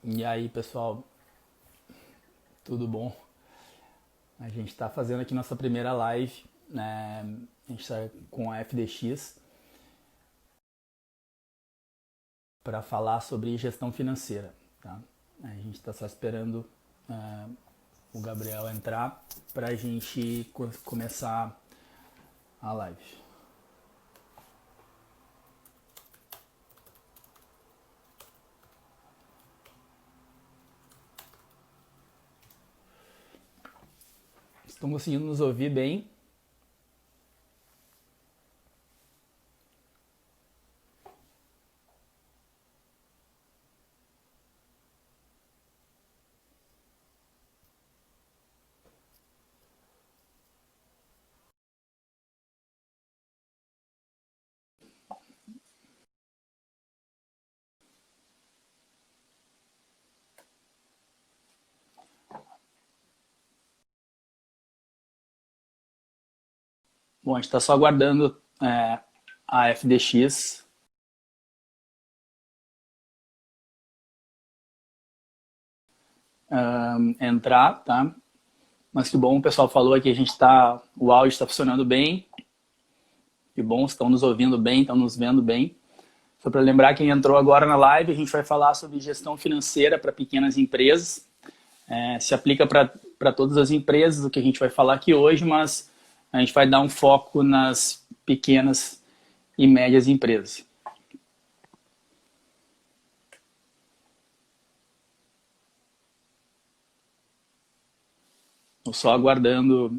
E aí, pessoal, tudo bom? A gente está fazendo aqui nossa primeira live, né? A gente está com a FDX para falar sobre gestão financeira, tá? A gente está só esperando o Gabriel entrar para a gente começar a live. Estão conseguindo nos ouvir bem? Bom, a gente está só aguardando a FDX entrar, tá? Mas que bom, o pessoal falou que o áudio está funcionando bem. Que bom, estão nos ouvindo bem, estão nos vendo bem. Só para lembrar quem entrou agora na live, a gente vai falar sobre gestão financeira para pequenas empresas. Se aplica para todas as empresas, o que a gente vai falar aqui hoje, mas a gente vai dar um foco nas pequenas e médias empresas. Estou só aguardando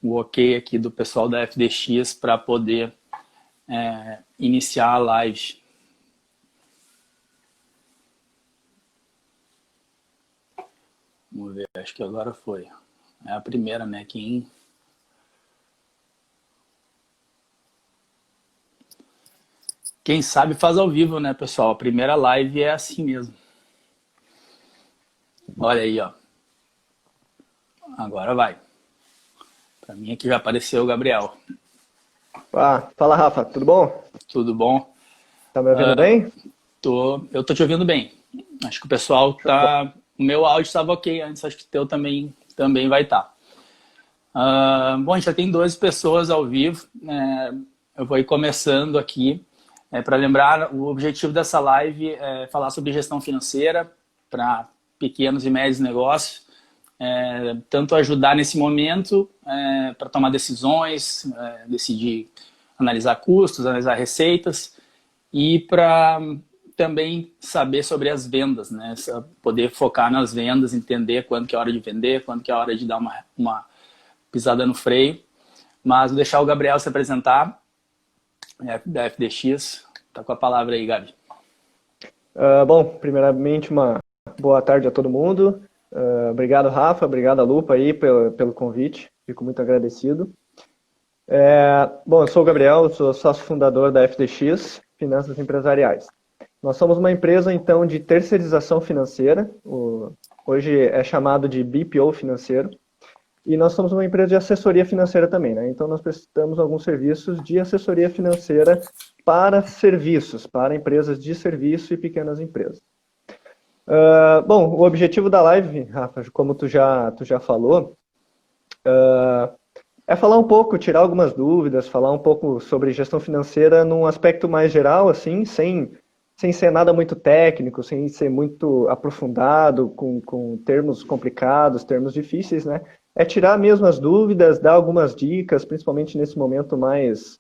o ok aqui do pessoal da FDX para poder iniciar a live. Vamos ver, acho que agora foi. É a primeira, né? Quem sabe faz ao vivo, né, pessoal? A primeira live é assim mesmo. Olha aí, ó. Agora vai. Para mim aqui já apareceu o Gabriel. Fala, Rafa, tudo bom? Tudo bom? Tá me ouvindo bem? Eu tô te ouvindo bem. Acho que o pessoal tá... O meu áudio estava ok antes, acho que o teu também vai estar. Bom, a gente já tem 12 pessoas ao vivo. Eu vou ir começando aqui. Para lembrar, o objetivo dessa live é falar sobre gestão financeira para pequenos e médios negócios. Tanto ajudar nesse momento para tomar decisões, decidir analisar custos, analisar receitas e para também saber sobre as vendas, né? Poder focar nas vendas, entender quando que é hora de vender, quando que é hora de dar uma pisada no freio. Mas vou deixar o Gabriel se apresentar, da FDX. Tá com a palavra aí, Gabi. Bom, primeiramente uma boa tarde a todo mundo. Obrigado, Rafa, obrigado a Lupa aí pelo convite, fico muito agradecido. Bom, eu sou o Gabriel, sou sócio fundador da FDX, Finanças Empresariais. Nós somos uma empresa, então, de terceirização financeira, hoje é chamado de BPO financeiro, e nós somos uma empresa de assessoria financeira também, né? Então nós prestamos alguns serviços de assessoria financeira para serviços, para empresas de serviço e pequenas empresas. Bom, o objetivo da live, Rafa, como tu já falou, é falar um pouco, tirar algumas dúvidas, falar um pouco sobre gestão financeira num aspecto mais geral, assim, sem ser nada muito técnico, sem ser muito aprofundado, com termos complicados, termos difíceis, né? É tirar mesmo as dúvidas, dar algumas dicas, principalmente nesse momento mais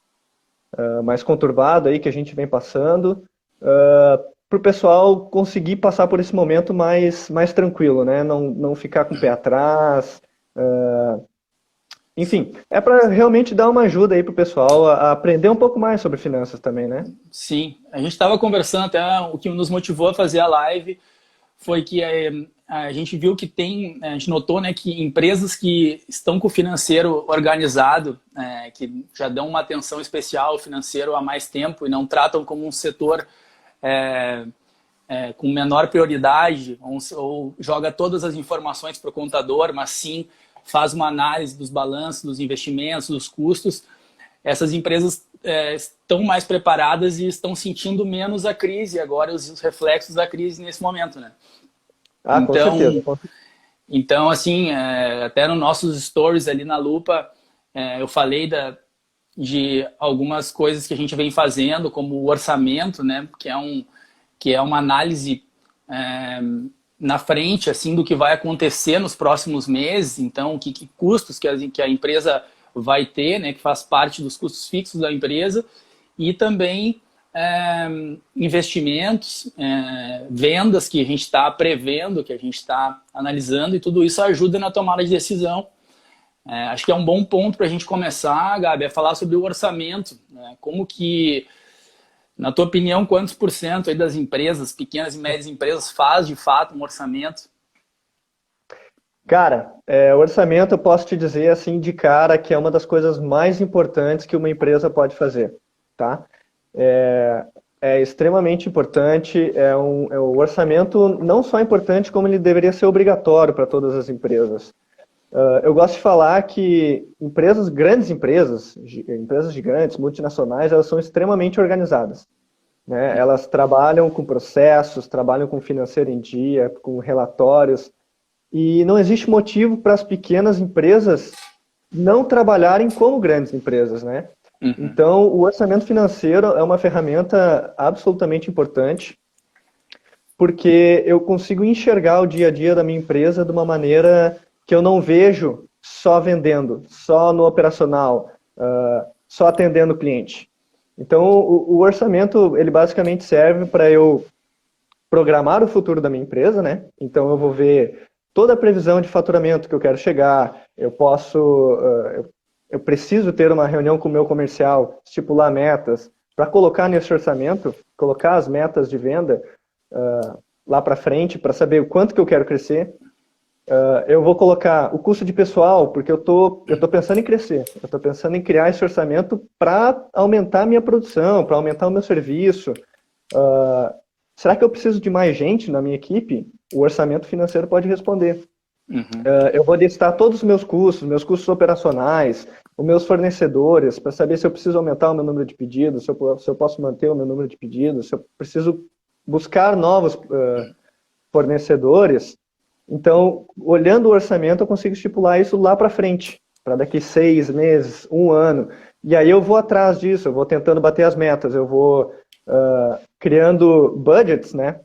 conturbado aí que a gente vem passando, para o pessoal conseguir passar por esse momento mais tranquilo, né? Não ficar com o pé atrás. Enfim, é para realmente dar uma ajuda aí para o pessoal a aprender um pouco mais sobre finanças também, né? Sim, a gente estava conversando até, o que nos motivou a fazer a live foi que a gente viu que a gente notou, né, que empresas que estão com o financeiro organizado, que já dão uma atenção especial ao financeiro há mais tempo e não tratam como um setor com menor prioridade, ou joga todas as informações para o contador, mas sim faz uma análise dos balanços, dos investimentos, dos custos. Essas empresas estão mais preparadas e estão sentindo menos a crise agora, os reflexos da crise nesse momento, né? Com certeza. Então, assim, até nos nossos stories ali na Lupa, eu falei de algumas coisas que a gente vem fazendo, como o orçamento, né? Que é uma análise na frente, assim, do que vai acontecer nos próximos meses. Então, que custos que a empresa vai ter, né? Que faz parte dos custos fixos da empresa. E também investimentos, vendas que a gente está prevendo, que a gente está analisando, e tudo isso ajuda na tomada de decisão. Acho que é um bom ponto para a gente começar, Gabi, a falar sobre o orçamento, né? Como que, na tua opinião, quantos por cento aí das empresas, pequenas e médias empresas, faz de fato um orçamento? Cara, o orçamento eu posso te dizer assim de cara que é uma das coisas mais importantes que uma empresa pode fazer, tá? É extremamente importante, o orçamento não só é importante, como ele deveria ser obrigatório para todas as empresas. Eu gosto de falar que grandes empresas gigantes, multinacionais, elas são extremamente organizadas, né? Elas trabalham com processos, trabalham com financeiro em dia, com relatórios, e não existe motivo para as pequenas empresas não trabalharem como grandes empresas, né? Então, o orçamento financeiro é uma ferramenta absolutamente importante, porque eu consigo enxergar o dia a dia da minha empresa de uma maneira que eu não vejo só vendendo, só no operacional, só atendendo o cliente. Então, o orçamento, ele basicamente serve para eu programar o futuro da minha empresa, né? Então, eu vou ver toda a previsão de faturamento que eu quero chegar, eu preciso ter uma reunião com o meu comercial, estipular metas, para colocar nesse orçamento, colocar as metas de venda lá para frente, para saber o quanto que eu quero crescer. Eu vou colocar o custo de pessoal, porque eu tô pensando em crescer, eu estou pensando em criar esse orçamento para aumentar a minha produção, para aumentar o meu serviço. Será que eu preciso de mais gente na minha equipe? O orçamento financeiro pode responder. Eu vou listar todos os meus custos operacionais, os meus fornecedores, para saber se eu preciso aumentar o meu número de pedidos, se eu posso manter o meu número de pedidos, se eu preciso buscar novos fornecedores. Então, olhando o orçamento, eu consigo estipular isso lá para frente, para daqui 6 meses, 1 ano. E aí eu vou atrás disso, eu vou tentando bater as metas, eu vou criando budgets, né?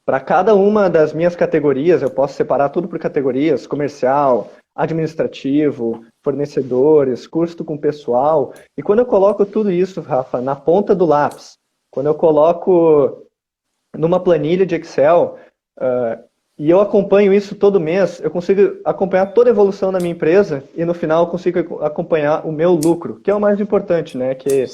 Para cada uma das minhas categorias, eu posso separar tudo por categorias: comercial, administrativo, fornecedores, custo com pessoal. E quando eu coloco tudo isso, Rafa, na ponta do lápis, quando eu coloco numa planilha de Excel, e eu acompanho isso todo mês, eu consigo acompanhar toda a evolução da minha empresa e no final eu consigo acompanhar o meu lucro, que é o mais importante, né? Que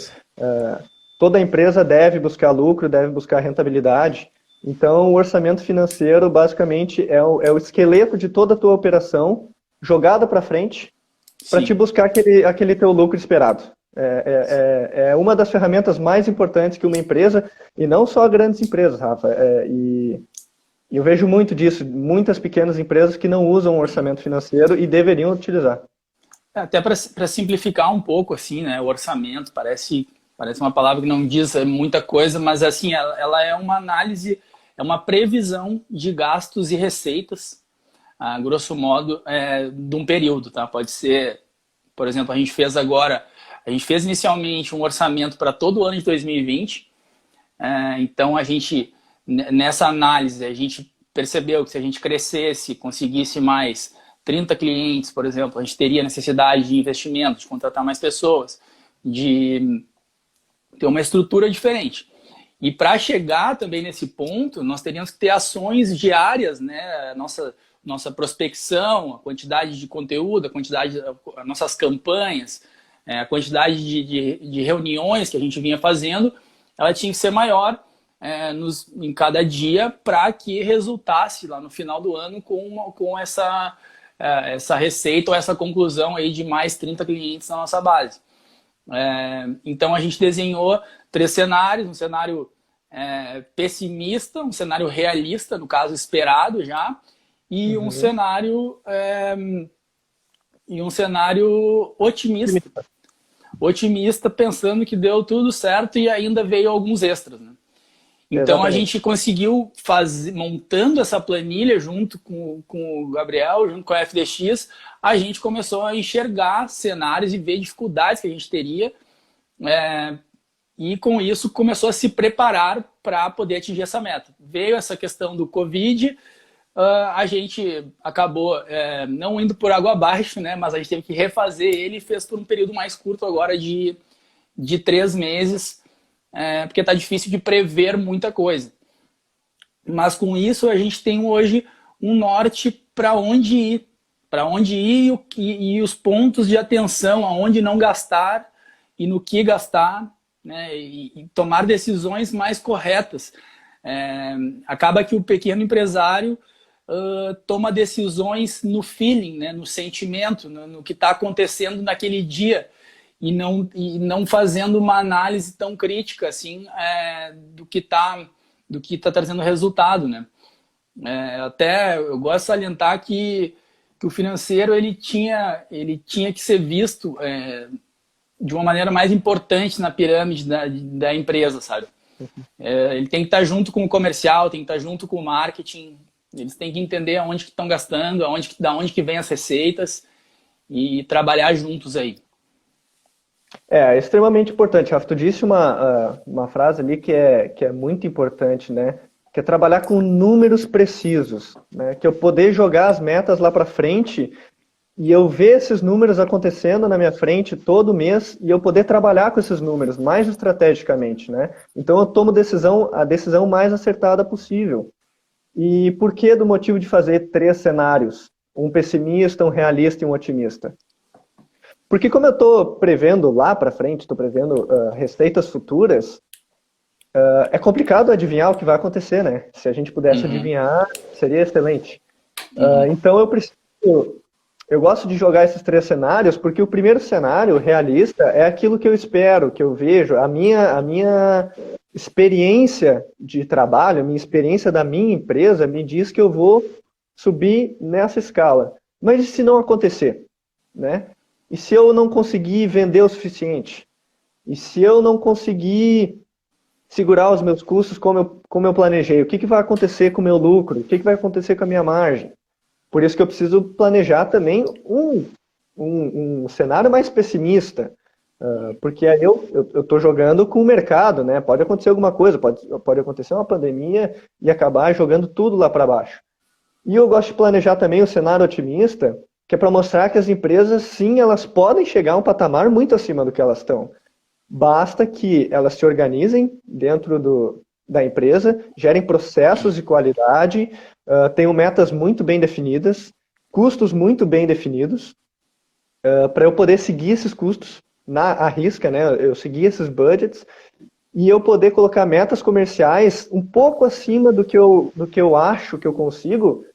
toda empresa deve buscar lucro, deve buscar rentabilidade. Então, o orçamento financeiro, basicamente, é o esqueleto de toda a tua operação jogada para frente para te buscar aquele teu lucro esperado. É uma das ferramentas mais importantes que uma empresa, e não só grandes empresas, Rafa, e eu vejo muito disso, muitas pequenas empresas que não usam o orçamento financeiro e deveriam utilizar. Até para simplificar um pouco, assim, né? O orçamento parece uma palavra que não diz muita coisa, mas assim, ela é uma análise, é uma previsão de gastos e receitas, grosso modo, de um período, tá? Pode ser, por exemplo, a gente fez inicialmente um orçamento para todo o ano de 2020, então nessa análise, a gente percebeu que se a gente crescesse, conseguisse mais 30 clientes, por exemplo, a gente teria necessidade de investimento, de contratar mais pessoas, de ter uma estrutura diferente. E para chegar também nesse ponto, nós teríamos que ter ações diárias, né? Nossa prospecção, a quantidade de conteúdo, as nossas campanhas, a quantidade de reuniões que a gente vinha fazendo, ela tinha que ser maior em cada dia para que resultasse lá no final do ano com essa receita ou essa conclusão aí de mais 30 clientes na nossa base. Então a gente desenhou 3 cenários, um cenário pessimista, um cenário realista, no caso esperado já, e um cenário otimista. otimista, pensando que deu tudo certo e ainda veio alguns extras, né? Então Exatamente. a gente conseguiu fazer, montando essa planilha junto com o Gabriel, junto com a FDX, a gente começou a enxergar cenários e ver dificuldades que a gente teria, e com isso começou a se preparar para poder atingir essa meta. Veio essa questão do Covid, a gente acabou não indo por água abaixo, né? Mas a gente teve que refazer ele e fez por um período mais curto agora de 3 meses, porque está difícil de prever muita coisa. Mas com isso a gente tem hoje um norte para onde ir. Para onde ir e os pontos de atenção, aonde não gastar e no que gastar, né? E tomar decisões mais corretas. Acaba que o pequeno empresário toma decisões no feeling, né? No sentimento, no que está acontecendo naquele dia. E não fazendo uma análise tão crítica assim, do que tá trazendo resultado, né? Até eu gosto de salientar que o financeiro ele tinha que ser visto de uma maneira mais importante na pirâmide da empresa, sabe? Ele tem que estar junto com o comercial, tem que estar junto com o marketing, eles têm que entender aonde que estão gastando, da onde que vem as receitas e trabalhar juntos aí. É extremamente importante, Rafa. Tu disse uma frase ali que é muito importante, né? Que é trabalhar com números precisos, né? Que eu poder jogar as metas lá para frente e eu ver esses números acontecendo na minha frente todo mês e eu poder trabalhar com esses números mais estrategicamente, né? Então eu tomo a decisão mais acertada possível. E por que do motivo de fazer 3 cenários? Um pessimista, um realista e um otimista? Porque como eu estou prevendo lá para frente, estou prevendo receitas futuras, é complicado adivinhar o que vai acontecer, né? Se a gente pudesse adivinhar, seria excelente. Então eu gosto de jogar esses 3 cenários, porque o primeiro cenário, realista, é aquilo que eu espero, que eu vejo, a minha experiência de trabalho, a minha experiência da minha empresa me diz que eu vou subir nessa escala. Mas e se não acontecer, né? E se eu não conseguir vender o suficiente? E se eu não conseguir segurar os meus custos como eu planejei? O que vai acontecer com o meu lucro? O que vai acontecer com a minha margem? Por isso que eu preciso planejar também um cenário mais pessimista. Porque aí eu estou jogando com o mercado, né? Pode acontecer alguma coisa, pode acontecer uma pandemia e acabar jogando tudo lá para baixo. E eu gosto de planejar também o cenário otimista, que é para mostrar que as empresas, sim, elas podem chegar a um patamar muito acima do que elas estão. Basta que elas se organizem dentro da empresa, gerem processos de qualidade, tenham metas muito bem definidas, custos muito bem definidos, para eu poder seguir esses custos à risca, né? Eu seguir esses budgets, e eu poder colocar metas comerciais um pouco acima do que eu acho que eu consigo,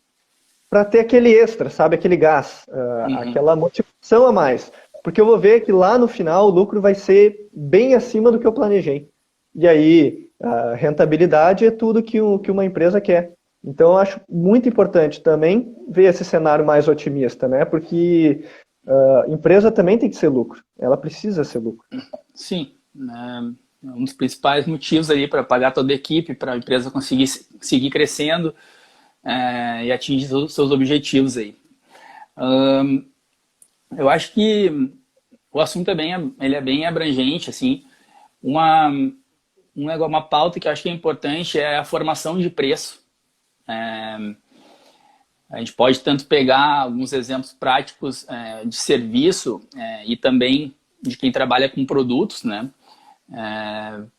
para ter aquele extra, sabe? Aquele gás, aquela motivação a mais. Porque eu vou ver que lá no final o lucro vai ser bem acima do que eu planejei. E aí, a rentabilidade é tudo que uma empresa quer. Então, eu acho muito importante também ver esse cenário mais otimista, né? Porque a empresa também tem que ser lucro. Ela precisa ser lucro. Sim. Um dos principais motivos aí para pagar toda a equipe, para a empresa conseguir seguir crescendo, e atingir os seus objetivos aí. Eu acho que o assunto ele é bem abrangente, assim. Uma pauta que eu acho que é importante é a formação de preço. A gente pode tanto pegar alguns exemplos práticos de serviço e também de quem trabalha com produtos, né?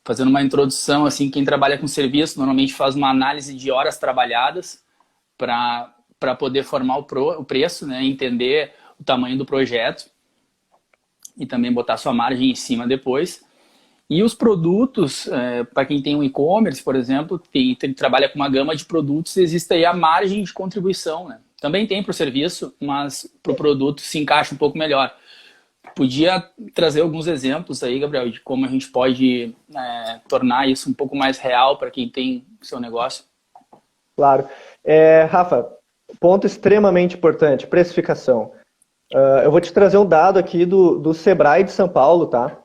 Fazendo uma introdução, assim, quem trabalha com serviço normalmente faz uma análise de horas trabalhadas para poder formar o preço, né? Entender o tamanho do projeto e também botar sua margem em cima depois. E os produtos, para quem tem um e-commerce, por exemplo, trabalha com uma gama de produtos, existe aí a margem de contribuição, né? Também tem para o serviço, mas para o produto se encaixa um pouco melhor. Podia trazer alguns exemplos aí, Gabriel, de como a gente pode tornar isso um pouco mais real para quem tem o seu negócio? Claro. Rafa, ponto extremamente importante, precificação. Eu vou te trazer um dado aqui do Sebrae de São Paulo, tá?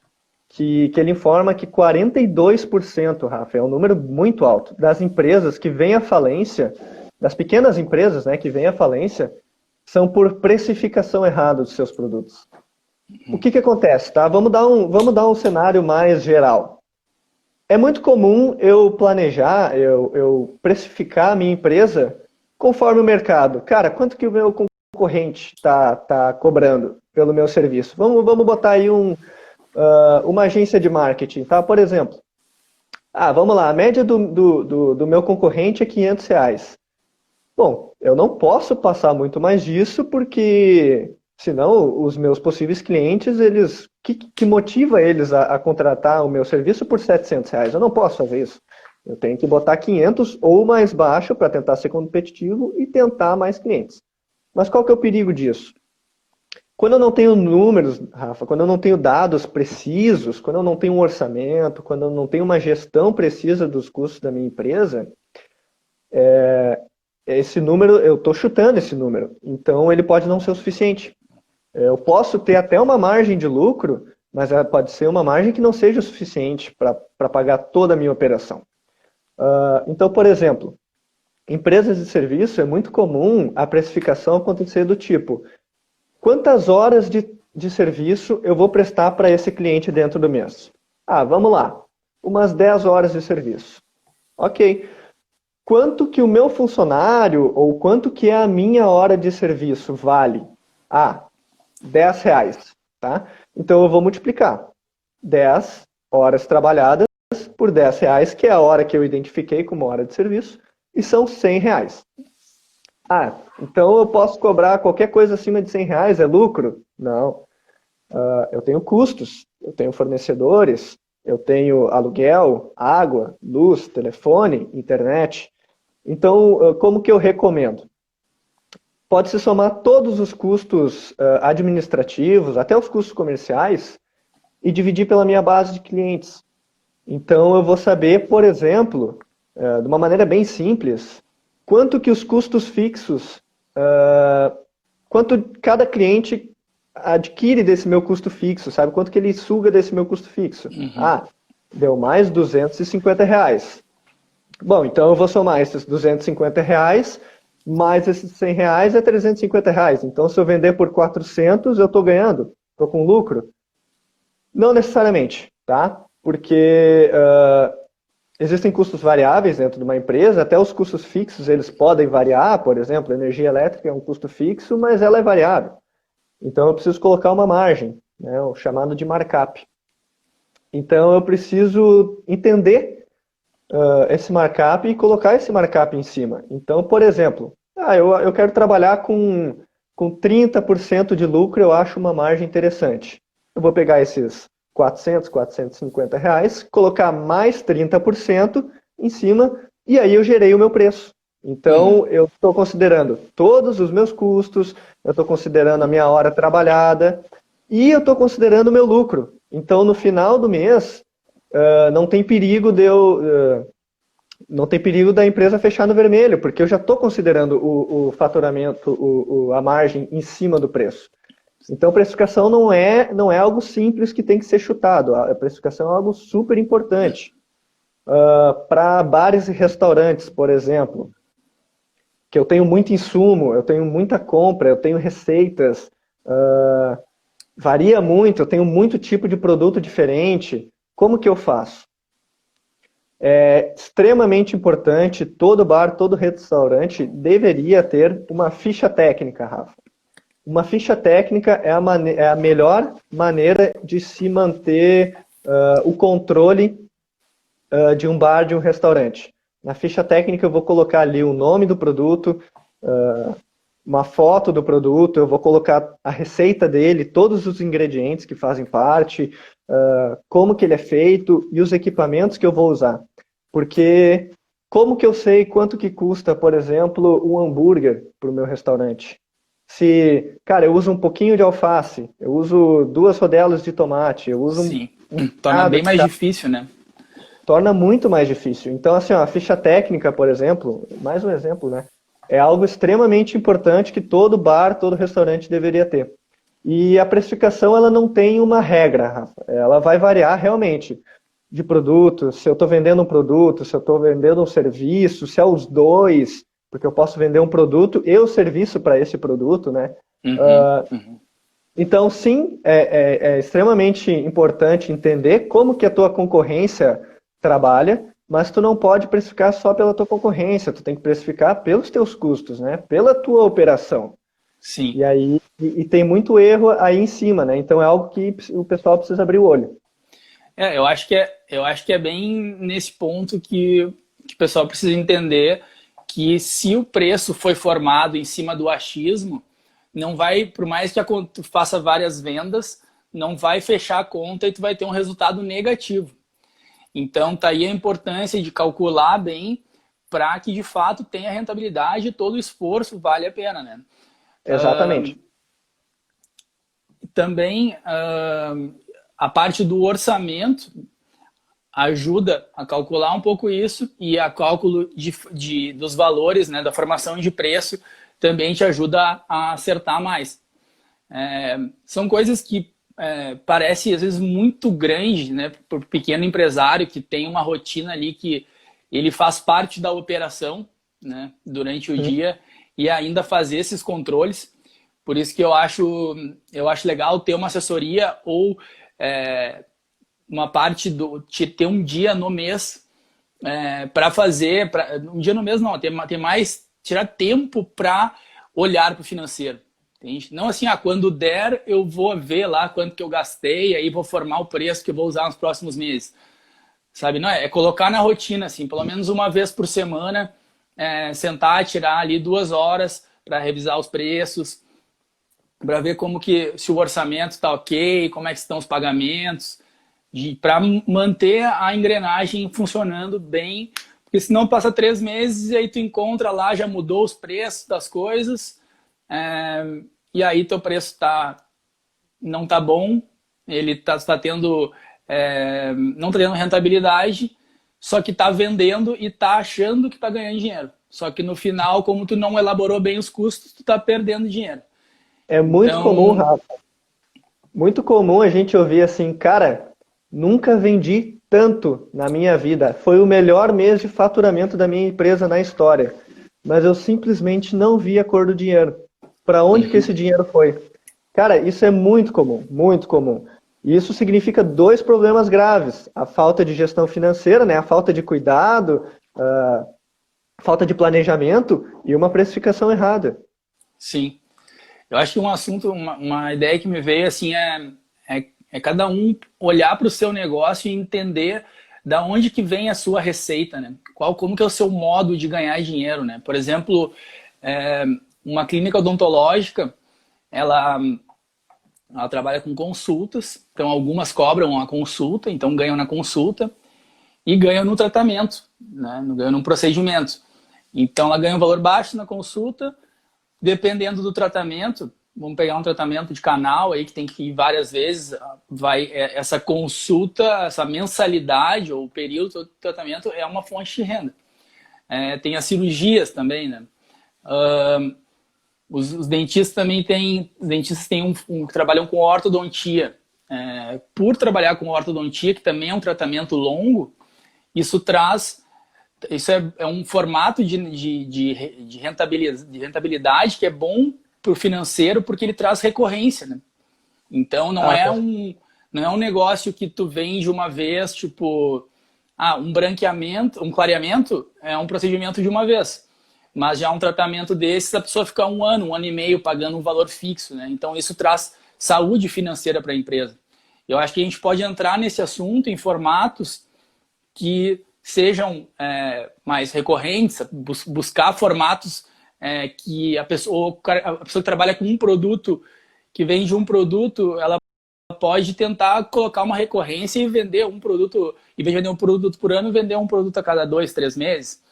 Que ele informa que 42%, Rafa, é um número muito alto, das empresas que vêm à falência, das pequenas empresas, né, que vêm à falência, são por precificação errada dos seus produtos. O que acontece, tá? Vamos dar um cenário mais geral. É muito comum eu planejar, eu precificar a minha empresa conforme o mercado. Cara, quanto que o meu concorrente tá cobrando pelo meu serviço? Vamos botar aí uma agência de marketing, tá? Por exemplo, vamos lá, a média do meu concorrente é R$ 500. Bom, eu não posso passar muito mais disso porque senão os meus possíveis clientes, que motiva eles a contratar o meu serviço por R$ 700? Eu não posso fazer isso. Eu tenho que botar 500 ou mais baixo para tentar ser competitivo e tentar mais clientes. Mas qual que é o perigo disso? Quando eu não tenho números, Rafa, quando eu não tenho dados precisos, quando eu não tenho um orçamento, quando eu não tenho uma gestão precisa dos custos da minha empresa, esse número, eu estou chutando esse número, então ele pode não ser o suficiente. Eu posso ter até uma margem de lucro, mas ela pode ser uma margem que não seja o suficiente para pagar toda a minha operação. Então, por exemplo, empresas de serviço é muito comum a precificação acontecer do tipo: quantas horas de serviço eu vou prestar para esse cliente dentro do mês? Vamos lá, umas 10 horas de serviço. Ok. Quanto que o meu funcionário, ou quanto que a minha hora de serviço vale? R$ 10, tá? Então eu vou multiplicar 10 horas trabalhadas por R$ 10, que é a hora que eu identifiquei como hora de serviço, e são R$ 100. Então eu posso cobrar qualquer coisa acima de R$ 100, é lucro? Não. Eu tenho custos, eu tenho fornecedores, eu tenho aluguel, água, luz, telefone, internet. Então, como que eu recomendo? Pode-se somar todos os custos administrativos, até os custos comerciais, e dividir pela minha base de clientes. Então, eu vou saber, por exemplo, de uma maneira bem simples, quanto que os custos fixos, quanto cada cliente adquire desse meu custo fixo, sabe? Quanto que ele suga desse meu custo fixo. Uhum. Deu mais R$ 250. Bom, então eu vou somar esses R$ 250, mais esses R$ 100 é R$ 350. Então, se eu vender por 400, eu estou ganhando? Estou com lucro? Não necessariamente, tá? Porque existem custos variáveis dentro de uma empresa, até os custos fixos eles podem variar, por exemplo, a energia elétrica é um custo fixo, mas ela é variável. Então eu preciso colocar uma margem, né, o chamado de markup. Então eu preciso entender esse markup e colocar esse markup em cima. Então, por exemplo, eu quero trabalhar com 30% de lucro, eu acho uma margem interessante. Eu vou pegar esses R$ 450, colocar mais 30% em cima, e aí eu gerei o meu preço. Então, eu estou considerando todos os meus custos, eu estou considerando a minha hora trabalhada, e eu estou considerando o meu lucro. Então, no final do mês, não tem perigo não tem perigo da empresa fechar no vermelho, porque eu já estou considerando o faturamento, a margem em cima do preço. Então, precificação não é algo simples que tem que ser chutado. A precificação é algo super importante. Para bares e restaurantes, por exemplo, que eu tenho muito insumo, eu tenho muita compra, eu tenho receitas, varia muito, eu tenho muito tipo de produto diferente. Como que eu faço? É extremamente importante, todo bar, todo restaurante deveria ter uma ficha técnica, Rafa. Uma ficha técnica é a melhor maneira de se manter o controle de um bar, de um restaurante. Na ficha técnica eu vou colocar ali o nome do produto, uma foto do produto, eu vou colocar a receita dele, todos os ingredientes que fazem parte, como que ele é feito e os equipamentos que eu vou usar. Porque como que eu sei quanto que custa, por exemplo, um hambúrguer para o meu restaurante? Se, cara, eu uso um pouquinho de alface, eu uso 2 rodelas de tomate, eu uso Sim, torna bem mais difícil, né? Torna muito mais difícil. Então, assim, a ficha técnica, por exemplo, mais um exemplo, né? É algo extremamente importante que todo bar, todo restaurante deveria ter. E a precificação ela não tem uma regra, Rafa. Ela vai variar realmente de produto, se eu estou vendendo um produto, se eu estou vendendo um serviço, se é os dois, porque eu posso vender um produto e o serviço para esse produto, né? Uhum, uhum. Então, sim, é extremamente importante entender como que a tua concorrência trabalha, mas tu não pode precificar só pela tua concorrência, tu tem que precificar pelos teus custos, né? Pela tua operação. Sim. E aí tem muito erro aí em cima, né? Então é algo que o pessoal precisa abrir o olho. Eu acho que é bem nesse ponto que o pessoal precisa entender que se o preço foi formado em cima do achismo, não vai, por mais que tu faça várias vendas, não vai fechar a conta e tu vai ter um resultado negativo. Então tá aí a importância de calcular bem para que de fato tenha rentabilidade e todo o esforço vale a pena, né? Exatamente. Também a parte do orçamento ajuda a calcular um pouco isso, e a cálculo dos valores, né, da formação de preço também te ajuda a acertar mais. São coisas que parece às vezes muito grande, né, para o pequeno empresário que tem uma rotina ali que ele faz parte da operação, né, durante o dia, e ainda fazer esses controles. Por isso que eu acho legal ter uma assessoria ou uma parte ter um dia no mês para fazer, um dia no mês não, ter mais, tirar tempo para olhar para o financeiro. Entende? Não assim, quando der eu vou ver lá quanto que eu gastei, aí vou formar o preço que eu vou usar nos próximos meses. Sabe? Não, é colocar na rotina, assim, pelo menos uma vez por semana, sentar, tirar ali 2 horas para revisar os preços, para ver como que, se o orçamento está ok, como é que estão os pagamentos, para manter a engrenagem funcionando bem, porque senão passa 3 meses e aí tu encontra lá, já mudou os preços das coisas, e aí teu preço não tá bom, ele tá tendo, não tá tendo rentabilidade, só que tá vendendo e tá achando que tá ganhando dinheiro. Só que no final, como tu não elaborou bem os custos, tu tá perdendo dinheiro. É muito comum, Então, Rafa. Muito comum a gente ouvir assim, cara, nunca vendi tanto na minha vida. Foi o melhor mês de faturamento da minha empresa na história. Mas eu simplesmente não vi a cor do dinheiro. Para onde que esse dinheiro foi? Cara, isso é muito comum, muito comum. E isso significa dois problemas graves: a falta de gestão financeira, né? A falta de cuidado, a falta de planejamento e uma precificação errada. sim. Eu acho que um assunto, uma ideia que me veio assim é cada um olhar para o seu negócio e entender da onde que vem a sua receita, né? Como que é o seu modo de ganhar dinheiro, né? Por exemplo, uma clínica odontológica, ela trabalha com consultas, então algumas cobram a consulta, então ganham na consulta e ganham no tratamento, né? Ganham no procedimento. Então ela ganha um valor baixo na consulta, dependendo do tratamento. Vamos pegar um tratamento de canal aí que tem que ir várias vezes, essa consulta, essa mensalidade ou período do tratamento é uma fonte de renda. Tem as cirurgias também, né? Os dentistas também têm, que trabalham com ortodontia. Por trabalhar com ortodontia, que também é um tratamento longo, isso é um formato de rentabilidade que é bom para o financeiro, porque ele traz recorrência, né? Então não é um negócio que tu vende uma vez, tipo, um branqueamento, um clareamento é um procedimento de uma vez. Mas já um tratamento desses, a pessoa fica um ano e meio pagando um valor fixo, né? Então isso traz saúde financeira para a empresa. Eu acho que a gente pode entrar nesse assunto em formatos que sejam mais recorrentes, buscar formatos que a pessoa que trabalha com um produto, que vende um produto, ela pode tentar colocar uma recorrência e vender um produto, em vez de vender um produto por ano, vender um produto a cada 2, 3 meses,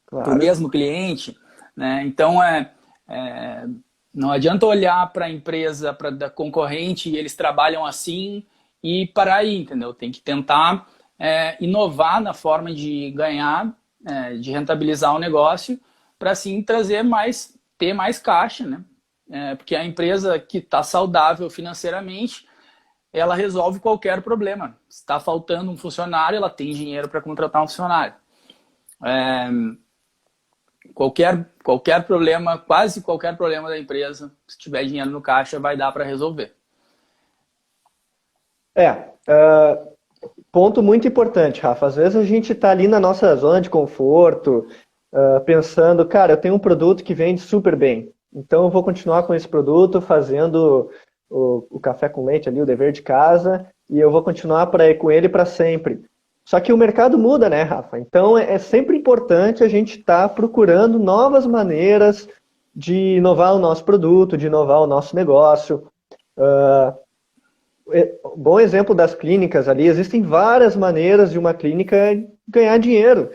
para o Claro. mesmo cliente, né? Então, não adianta olhar para a empresa da concorrente e eles trabalham assim e parar aí, entendeu? Tem que tentar inovar na forma de ganhar, de rentabilizar o negócio, para assim ter mais caixa, né? porque a empresa que está saudável financeiramente, ela resolve qualquer problema. Se está faltando um funcionário, ela tem dinheiro para contratar um funcionário. Qualquer problema, quase qualquer problema da empresa, se tiver dinheiro no caixa, vai dar para resolver. Ponto muito importante, Rafa. Às vezes a gente está ali na nossa zona de conforto, pensando, cara, eu tenho um produto que vende super bem, então eu vou continuar com esse produto, fazendo o café com leite ali, o dever de casa, e eu vou continuar com ele para sempre. Só que o mercado muda, né, Rafa? Então é sempre importante a gente estar procurando novas maneiras de inovar o nosso produto, de inovar o nosso negócio. Bom exemplo das clínicas ali, existem várias maneiras de uma clínica ganhar dinheiro.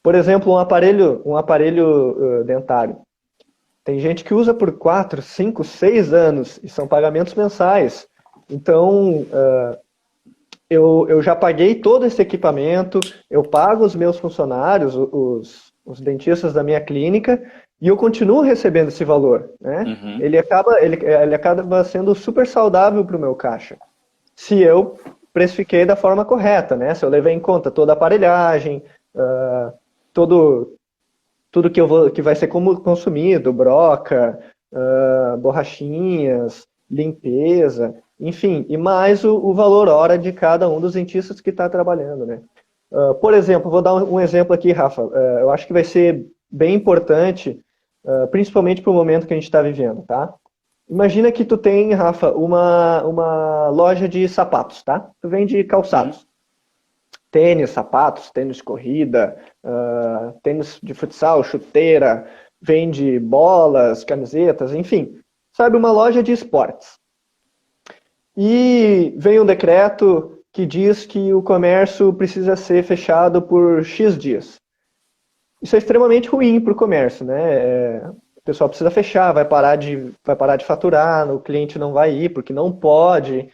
Por exemplo, um aparelho dentário. Tem gente que usa por 4, 5, 6 anos e são pagamentos mensais. Então, eu já paguei todo esse equipamento, eu pago os meus funcionários, os dentistas da minha clínica, e eu continuo recebendo esse valor, né? Uhum. Ele acaba sendo super saudável para o meu caixa, se eu precifiquei da forma correta, né? Se eu levei em conta toda a aparelhagem, tudo que vai ser consumido, broca, borrachinhas, limpeza, enfim, e mais o valor hora de cada um dos dentistas que está trabalhando, né? Por exemplo, vou dar um exemplo aqui, Rafa. Eu acho que vai ser bem importante, principalmente para o momento que a gente está vivendo, tá? Imagina que tu tem, Rafa, uma loja de sapatos, tá? Tu vende calçados. Tênis, sapatos, tênis de corrida, tênis de futsal, chuteira, vende bolas, camisetas, enfim. Sabe, uma loja de esportes. E vem um decreto que diz que o comércio precisa ser fechado por X dias. Isso é extremamente ruim para o comércio, né? O pessoal precisa fechar, vai parar de faturar, o cliente não vai ir porque não pode.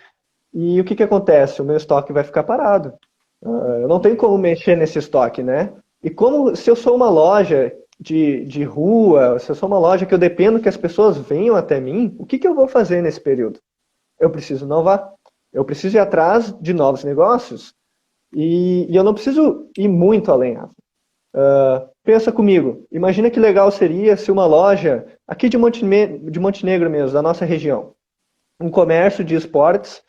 E o que acontece? O meu estoque vai ficar parado. Eu não tenho como mexer nesse estoque, né? E se eu sou uma loja de rua, se eu sou uma loja que eu dependo que as pessoas venham até mim, o que eu vou fazer nesse período? Eu preciso inovar. Eu preciso ir atrás de novos negócios e eu não preciso ir muito além, Rafa. Pensa comigo, imagina que legal seria se uma loja aqui de Montenegro mesmo, da nossa região, um comércio de esportes,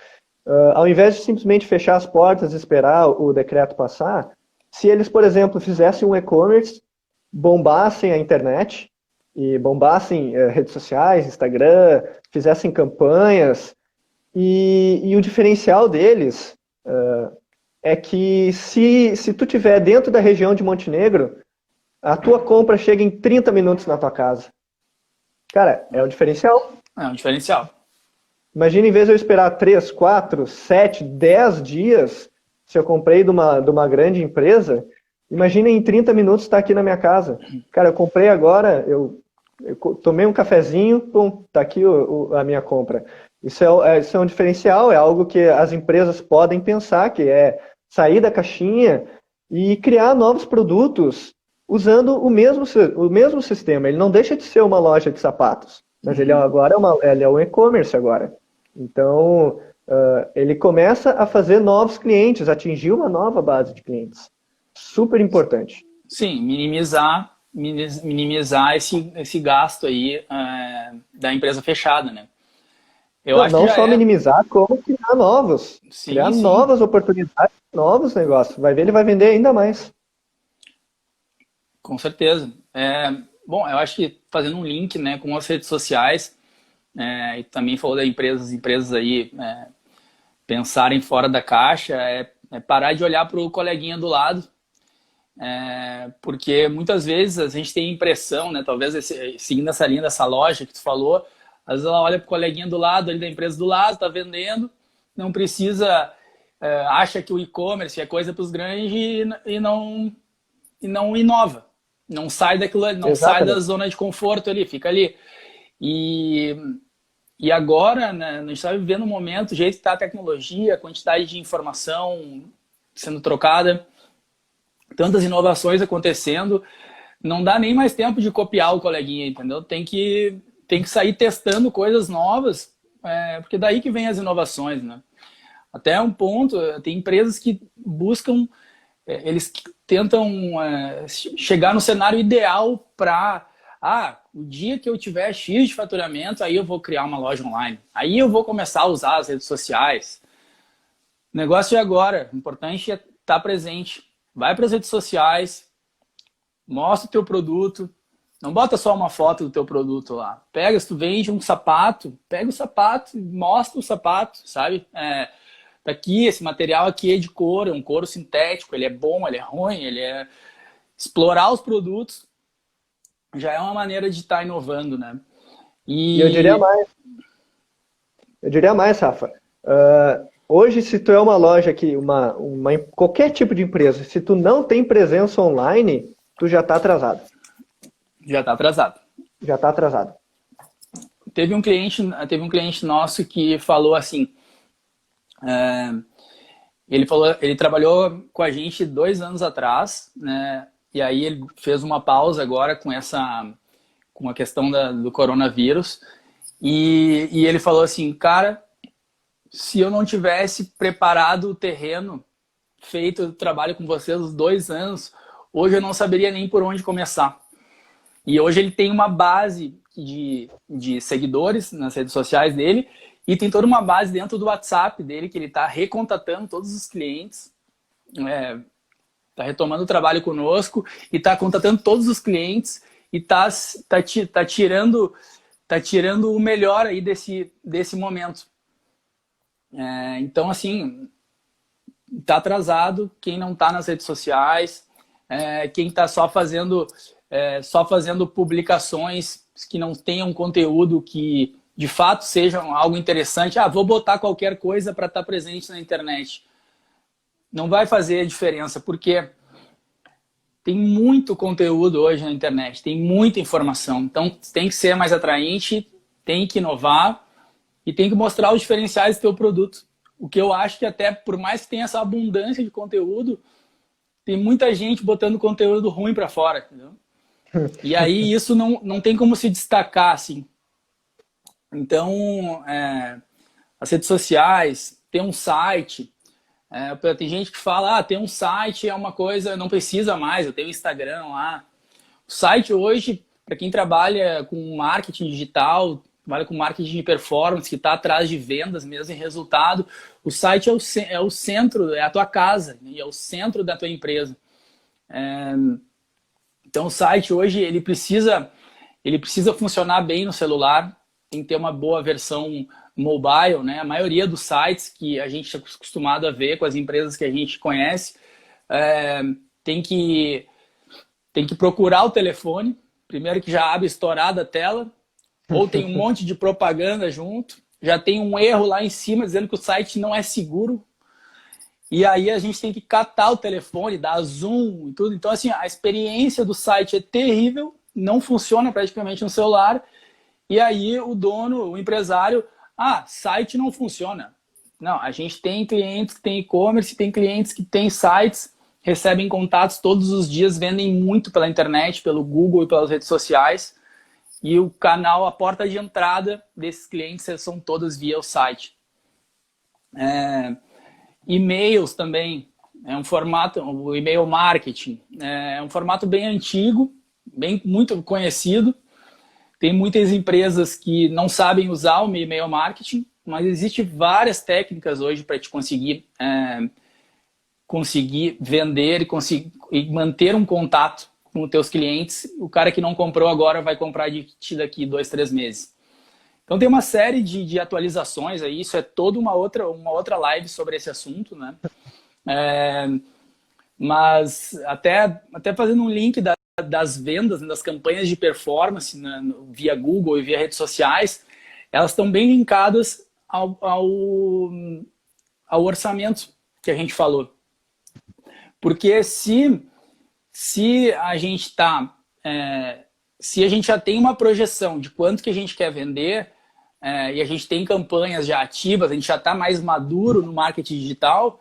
ao invés de simplesmente fechar as portas e esperar o decreto passar, se eles, por exemplo, fizessem um e-commerce, bombassem a internet, e bombassem redes sociais, Instagram, fizessem campanhas, e o diferencial deles é que se tu estiver dentro da região de Montenegro, a tua compra chega em 30 minutos na tua casa. Cara, é um diferencial. É um diferencial. Imagina, em vez de eu esperar 3, 4, 7, 10 dias, se eu comprei de uma grande empresa, imagina em 30 minutos estar aqui na minha casa. Cara, eu comprei agora, eu tomei um cafezinho, pum, tá aqui a minha compra. Isso é um diferencial, é algo que as empresas podem pensar, que é sair da caixinha e criar novos produtos usando o mesmo sistema. Ele não deixa de ser uma loja de sapatos, mas ele agora ele é um e-commerce agora. Então, ele começa a fazer novos clientes, atingir uma nova base de clientes. Super importante. Sim, minimizar esse gasto aí da empresa fechada, né? Não só minimizar, como criar novos. Sim, criar sim. novas oportunidades, novos negócios. Vai ver, ele vai vender ainda mais. Com certeza. Bom, eu acho que fazendo um link, né, com as redes sociais, e também falou das empresas aí pensarem fora da caixa, parar de olhar para o coleguinha do lado, porque muitas vezes a gente tem a impressão, né, talvez seguindo essa linha dessa loja que tu falou, às vezes ela olha para o coleguinha do lado, ali da empresa do lado, está vendendo, não precisa, acha que o e-commerce é coisa para os grandes e não inova. Não sai daquilo, não sai da zona de conforto ali, fica ali. E agora, né, a gente está vivendo um momento, o jeito que está a tecnologia, a quantidade de informação sendo trocada, tantas inovações acontecendo, não dá nem mais tempo de copiar o coleguinha, entendeu? Tem que tem que sair testando coisas novas, porque daí que vem as inovações, né? Até um ponto, tem empresas que buscam, eles tentam chegar no cenário ideal para, o dia que eu tiver X de faturamento, aí eu vou criar uma loja online. Aí eu vou começar a usar as redes sociais. O negócio é agora, o importante é estar presente. Vai para as redes sociais, mostra o teu produto, não bota só uma foto do teu produto lá. Pega, se tu vende um sapato, pega o sapato e mostra o sapato, sabe? Tá aqui, esse material aqui é de couro, é um couro sintético, ele é bom, ele é ruim, ele é... Explorar os produtos já é uma maneira de estar inovando, né? E eu diria mais, Rafa. Hoje, se tu é uma loja que, qualquer tipo de empresa, se tu não tem presença online, tu já está atrasado. Já está atrasado. Já está atrasado. Teve um cliente nosso que falou assim, ele trabalhou com a gente 2 anos atrás, né? E aí ele fez uma pausa agora com a questão do coronavírus. E ele falou assim, cara, se eu não tivesse preparado o terreno, feito o trabalho com vocês os 2 anos, hoje eu não saberia nem por onde começar. E hoje ele tem uma base de seguidores nas redes sociais dele e tem toda uma base dentro do WhatsApp dele que ele está recontatando todos os clientes, está retomando o trabalho conosco e está contatando todos os clientes e tá tirando o melhor aí desse momento. Então, assim, está atrasado quem não está nas redes sociais, quem está só fazendo publicações que não tenham conteúdo que de fato sejam algo interessante. Vou botar qualquer coisa para estar presente na internet. Não vai fazer diferença, porque tem muito conteúdo hoje na internet, tem muita informação. Então tem que ser mais atraente, tem que inovar e tem que mostrar os diferenciais do teu produto. O que eu acho que até, por mais que tenha essa abundância de conteúdo, tem muita gente botando conteúdo ruim para fora, entendeu? E aí isso não tem como se destacar, assim. Então, as redes sociais, ter um site... tem gente que fala, ter um site é uma coisa, não precisa mais, eu tenho Instagram lá. O site hoje, para quem trabalha com marketing digital, trabalha com marketing de performance, que está atrás de vendas mesmo em resultado, o site é o centro, é a tua casa, e é o centro da tua empresa. Então o site hoje, ele precisa funcionar bem no celular, tem que ter uma boa versão mobile, né? A maioria dos sites que a gente está acostumado a ver com as empresas que a gente conhece, tem que procurar o telefone, primeiro que já abre estourada a tela, ou tem um monte de propaganda junto, já tem um erro lá em cima dizendo que o site não é seguro, e aí a gente tem que catar o telefone, dar zoom e tudo. Então, assim, a experiência do site é terrível, não funciona praticamente no celular, e aí o dono, o empresário, site não funciona. Não, a gente tem clientes que têm e-commerce, tem clientes que têm sites, recebem contatos todos os dias, vendem muito pela internet, pelo Google e pelas redes sociais, e o canal, a porta de entrada desses clientes são todas via o site. E-mails também, o e-mail marketing, é um formato bem antigo, muito conhecido. Tem muitas empresas que não sabem usar o e-mail marketing, mas existem várias técnicas hoje para te conseguir vender e manter um contato com os teus clientes. O cara que não comprou agora vai comprar de ti daqui 2, 3 meses. Então tem uma série de atualizações aí, isso é toda uma outra live sobre esse assunto, né? Mas até fazendo um link das vendas, das campanhas de performance via Google e via redes sociais, elas estão bem linkadas ao orçamento que a gente falou. Porque se a gente se a gente já tem uma projeção de quanto que a gente quer vender, e a gente tem campanhas já ativas, a gente já está mais maduro no marketing digital,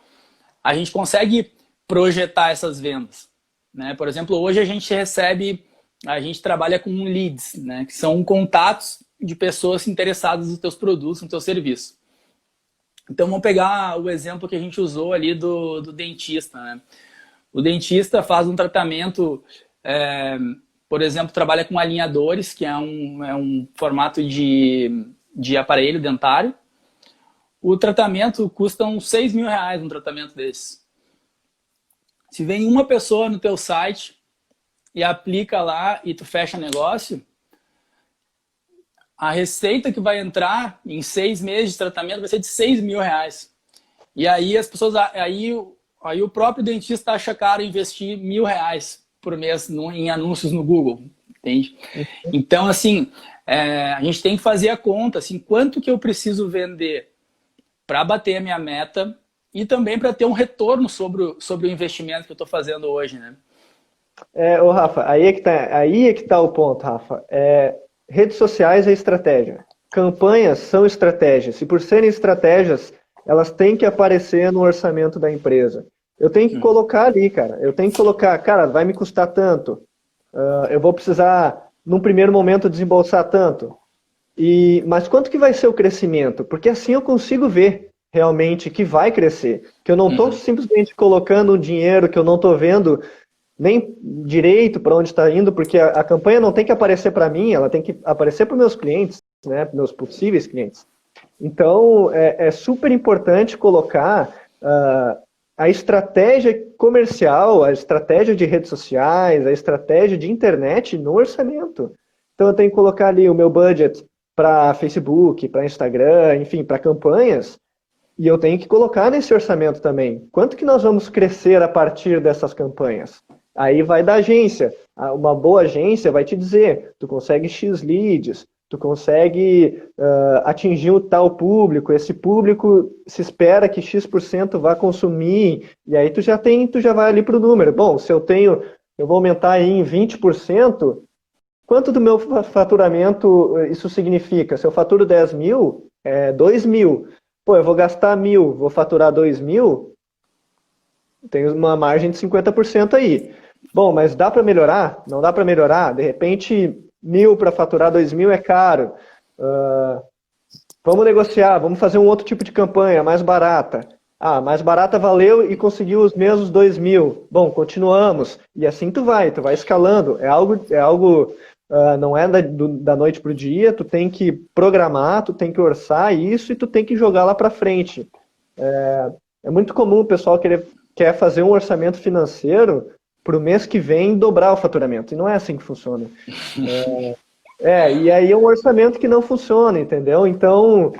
a gente consegue projetar essas vendas, né? Por exemplo, hoje a gente trabalha com leads, né? Que são contatos de pessoas interessadas nos teus produtos, no teu serviço. Então, vamos pegar o exemplo que a gente usou ali do dentista, né? O dentista faz um tratamento, por exemplo, trabalha com alinhadores, que é um formato de aparelho dentário. O tratamento custa uns 6 mil reais, um tratamento desse. Se vem uma pessoa no teu site e aplica lá e tu fecha negócio, a receita que vai entrar em 6 meses de tratamento vai ser de 6 mil reais. E aí as pessoas, aí o próprio dentista acha caro investir 1.000 reais por mês em anúncios no Google, entende? Então, assim, a gente tem que fazer a conta, assim, quanto que eu preciso vender para bater a minha meta e também para ter um retorno sobre o investimento que eu estou fazendo hoje, né? Ô Rafa, aí é que tá o ponto, Rafa. Redes sociais é estratégia. Campanhas são estratégias. E por serem estratégias, elas têm que aparecer no orçamento da empresa. Eu tenho que colocar ali, cara. Eu tenho que colocar, cara, vai me custar tanto. Eu vou precisar, num primeiro momento, desembolsar tanto. Mas quanto que vai ser o crescimento? Porque assim eu consigo ver realmente que vai crescer. Que eu não estou simplesmente colocando um dinheiro que eu não estou vendo nem direito para onde está indo, porque a campanha não tem que aparecer para mim, ela tem que aparecer para os meus clientes, né, meus possíveis clientes. Então, é super importante colocar a estratégia comercial, a estratégia de redes sociais, a estratégia de internet no orçamento. Então, eu tenho que colocar ali o meu budget para Facebook, para Instagram, enfim, para campanhas, e eu tenho que colocar nesse orçamento também. Quanto que nós vamos crescer a partir dessas campanhas? Aí vai da agência. Uma boa agência vai te dizer, tu consegue X leads, tu consegue atingir o tal público, esse público se espera que X% vá consumir, e aí tu já vai ali para o número. Bom, se eu vou aumentar aí em 20%, quanto do meu faturamento isso significa? Se eu faturo 10 mil, 2 mil. Pô, eu vou gastar 1.000, vou faturar 2 mil, tem uma margem de 50% aí. Bom, mas dá para melhorar? Não dá para melhorar? De repente, 1.000 para faturar 2 mil é caro. Vamos negociar, vamos fazer um outro tipo de campanha, mais barata. Mais barata valeu e conseguiu os mesmos 2 mil. Bom, continuamos. E assim tu vai escalando. É algo não é da noite para o dia, tu tem que programar, tu tem que orçar isso e tu tem que jogar lá para frente. É muito comum o pessoal quer fazer um orçamento financeiro para o mês que vem dobrar o faturamento. E não é assim que funciona. E aí é um orçamento que não funciona, entendeu? Então,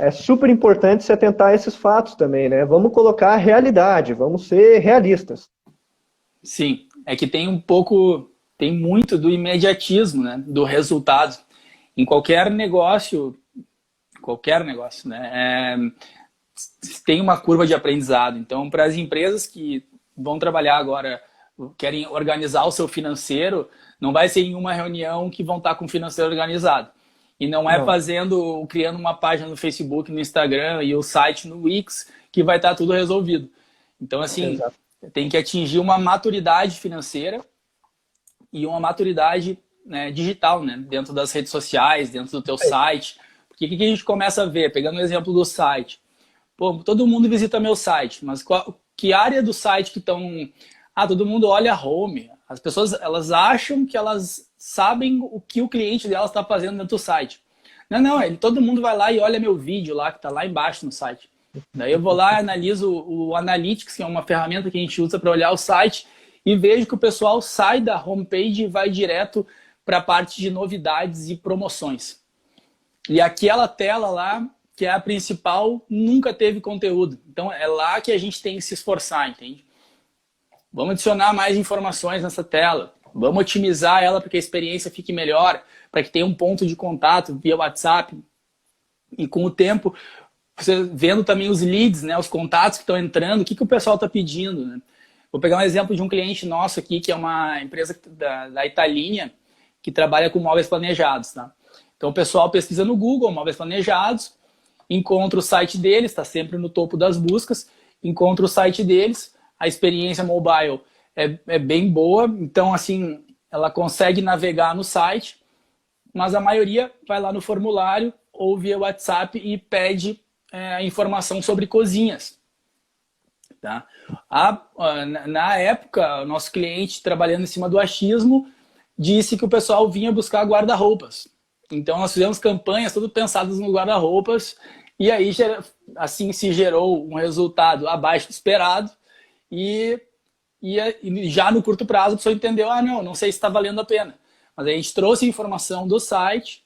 é super importante se atentar a esses fatos também, né? Vamos colocar a realidade, vamos ser realistas. Sim, é que tem muito do imediatismo, né? Do resultado. Em qualquer negócio, né? Tem uma curva de aprendizado. Então, para as empresas que vão trabalhar agora, querem organizar o seu financeiro, não vai ser em uma reunião que vão estar com o financeiro organizado. E não é criando uma página no Facebook, no Instagram e o site no Wix que vai estar tudo resolvido. Então, assim, tem que atingir uma maturidade financeira e uma maturidade, né, digital, né, dentro das redes sociais, dentro do teu site. Porque o que a gente começa a ver? Pegando o exemplo do site. Pô, todo mundo visita meu site, mas que área do site que estão... todo mundo olha a home. As pessoas, elas acham que elas sabem o que o cliente delas está fazendo dentro do site. Não, todo mundo vai lá e olha meu vídeo lá, que está lá embaixo no site. Daí eu vou lá e analiso o Analytics, que é uma ferramenta que a gente usa para olhar o site, e vejo que o pessoal sai da homepage e vai direto para a parte de novidades e promoções. E aquela tela lá, que é a principal, nunca teve conteúdo. Então é lá que a gente tem que se esforçar, entende? Vamos adicionar mais informações nessa tela. Vamos otimizar ela para que a experiência fique melhor, para que tenha um ponto de contato via WhatsApp. E com o tempo, você vendo também os leads, né, os contatos que estão entrando, o que o pessoal está pedindo, né? Vou pegar um exemplo de um cliente nosso aqui, que é uma empresa da Italínea, que trabalha com móveis planejados. Tá? Então o pessoal pesquisa no Google, móveis planejados, encontra o site deles, está sempre no topo das buscas, encontra o site deles, a experiência mobile é bem boa, então assim, ela consegue navegar no site, mas a maioria vai lá no formulário ou via WhatsApp e pede informação sobre cozinhas. Tá? Na época, o nosso cliente trabalhando em cima do achismo disse que o pessoal vinha buscar guarda-roupas. Então nós fizemos campanhas todas pensadas no guarda-roupas e aí assim se gerou um resultado abaixo do esperado e já no curto prazo a pessoa entendeu, não sei se está valendo a pena. Mas aí a gente trouxe informação do site,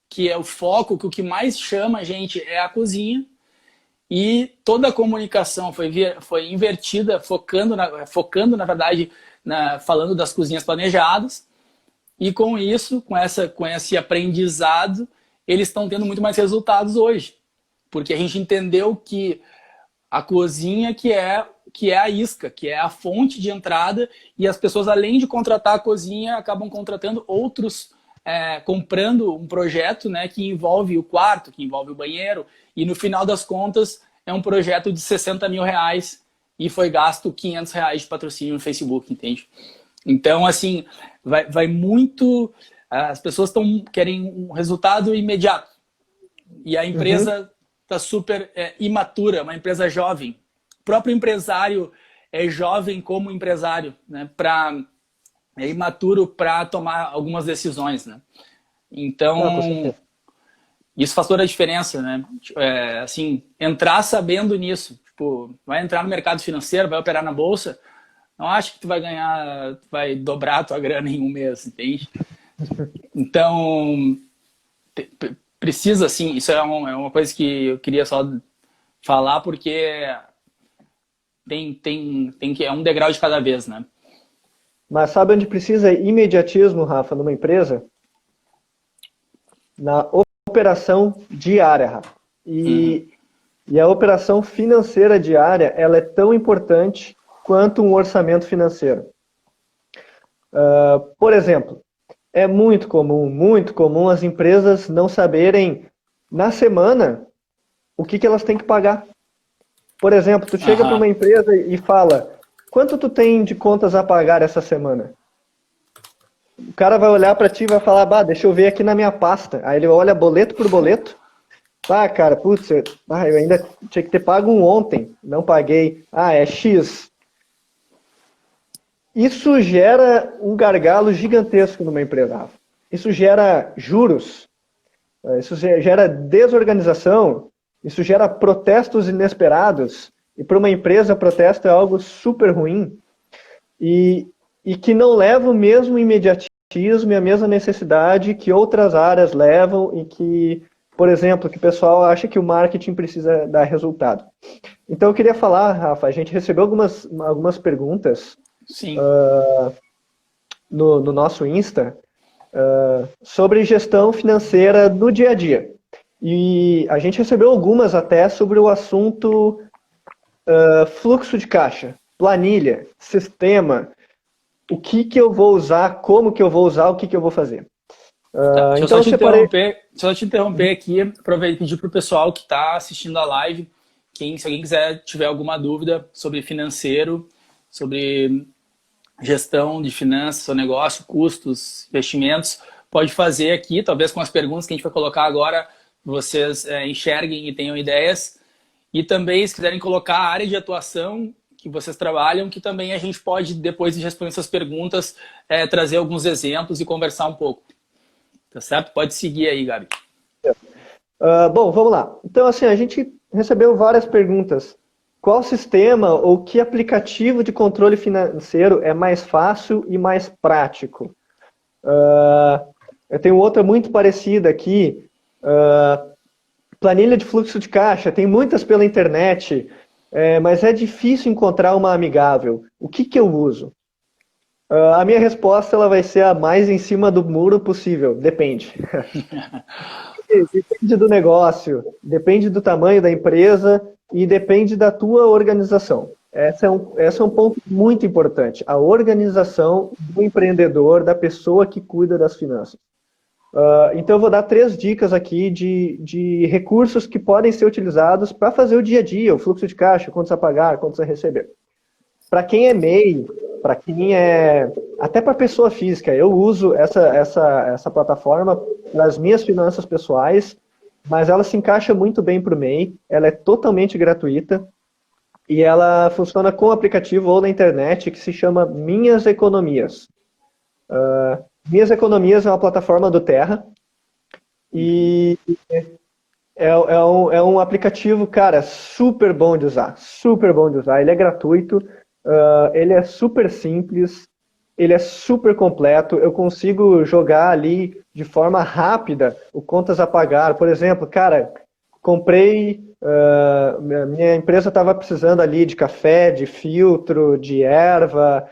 que é o foco, que o que mais chama a gente é a cozinha, e toda a comunicação foi invertida, focando na verdade, falando das cozinhas planejadas, e com isso, com esse aprendizado, eles estão tendo muito mais resultados hoje. Porque a gente entendeu que a cozinha que é a isca, que é a fonte de entrada, e as pessoas, além de contratar a cozinha, acabam contratando outros, comprando um projeto, né, que envolve o quarto, que envolve o banheiro, e no final das contas é um projeto de 60 mil reais e foi gasto 500 reais de patrocínio no Facebook, entende? Então, assim, vai muito... As pessoas querem um resultado imediato. E a empresa está super imatura, uma empresa jovem. O próprio empresário é jovem como empresário, né? É imaturo para tomar algumas decisões, né? Então, isso faz toda a diferença, né? Assim, entrar sabendo nisso. Tipo, vai entrar no mercado financeiro, vai operar na bolsa, não acho que tu vai dobrar a tua grana em um mês, entende? Então, precisa, assim, isso é uma coisa que eu queria só falar, porque é um degrau de cada vez, né? Mas sabe onde precisa imediatismo, Rafa, numa empresa? Na operação diária, Rafa. E a operação financeira diária, ela é tão importante quanto um orçamento financeiro. Por exemplo, é muito comum as empresas não saberem, na semana, o que elas têm que pagar. Por exemplo, tu chega para uma empresa e fala, quanto tu tem de contas a pagar essa semana? O cara vai olhar para ti e vai falar, deixa eu ver aqui na minha pasta. Aí ele olha boleto por boleto. Cara, putz, eu ainda tinha que ter pago ontem, não paguei. É X. Isso gera um gargalo gigantesco numa empresa. Isso gera juros, isso gera desorganização, isso gera protestos inesperados. E para uma empresa, protesto é algo super ruim e que não leva o mesmo imediatismo e a mesma necessidade que outras áreas levam e que, por exemplo, que o pessoal acha que o marketing precisa dar resultado. Então eu queria falar, Rafa, a gente recebeu algumas perguntas no nosso Insta sobre gestão financeira no dia a dia. E a gente recebeu algumas até sobre o assunto fluxo de caixa, planilha, sistema, o que eu vou usar, como que eu vou usar, o que eu vou fazer. Deixa eu só te interromper aqui, aproveitar e pedir para o pessoal que está assistindo a live, se alguém quiser tiver alguma dúvida sobre financeiro, sobre gestão de finanças, seu negócio, custos, investimentos, pode fazer aqui, talvez com as perguntas que a gente vai colocar agora, vocês enxerguem e tenham ideias. E também, se quiserem colocar a área de atuação que vocês trabalham, que também a gente pode, depois de responder essas perguntas, trazer alguns exemplos e conversar um pouco. Tá certo? Pode seguir aí, Gabi. Bom, vamos lá. Então, assim, a gente recebeu várias perguntas. Qual sistema ou que aplicativo de controle financeiro é mais fácil e mais prático? Eu tenho outra muito parecida aqui. Planilha de fluxo de caixa, tem muitas pela internet, mas é difícil encontrar uma amigável. O que eu uso? A minha resposta ela vai ser a mais em cima do muro possível. Depende. Depende do negócio, depende do tamanho da empresa e depende da tua organização. Esse é um ponto muito importante. A organização do empreendedor, da pessoa que cuida das finanças. Então eu vou dar 3 dicas aqui de recursos que podem ser utilizados para fazer o dia a dia, o fluxo de caixa, quantos a pagar, quantos a receber. Para quem é MEI, para quem até para pessoa física. Eu uso essa plataforma para as minhas finanças pessoais, mas ela se encaixa muito bem para o MEI, ela é totalmente gratuita e ela funciona com o aplicativo ou na internet que se chama Minhas Economias. Minhas Economias é uma plataforma do Terra e é um aplicativo, cara, super bom de usar, super bom de usar. Ele é gratuito, ele é super simples, ele é super completo. Eu consigo jogar ali de forma rápida o contas a pagar. Por exemplo, cara, comprei, minha empresa estava precisando ali de café, de filtro, de erva.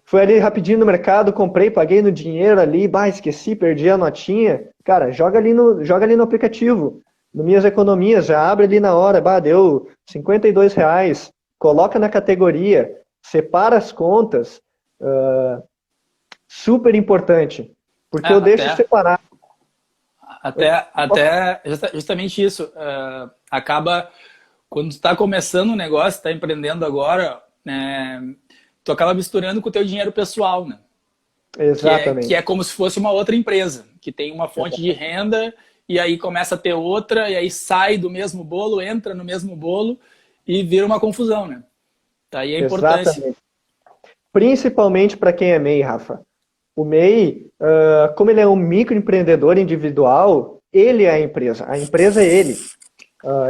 Fui ali rapidinho no mercado, comprei, paguei no dinheiro ali, esqueci, perdi a notinha. Cara, joga ali no aplicativo, no Minhas Economias, já abre ali na hora, deu R$ 52, coloca na categoria, separa as contas, super importante, porque eu deixo separar. Justamente isso, acaba, quando tu está começando um negócio, está empreendendo agora, tu acaba misturando com o teu dinheiro pessoal, né? Exatamente. Que é como se fosse uma outra empresa, que tem uma fonte de renda e aí começa a ter outra, e aí sai do mesmo bolo, entra no mesmo bolo e vira uma confusão, né? Tá aí a importância. Exatamente. Principalmente para quem é MEI, Rafa. O MEI, como ele é um microempreendedor individual, ele é a empresa é ele.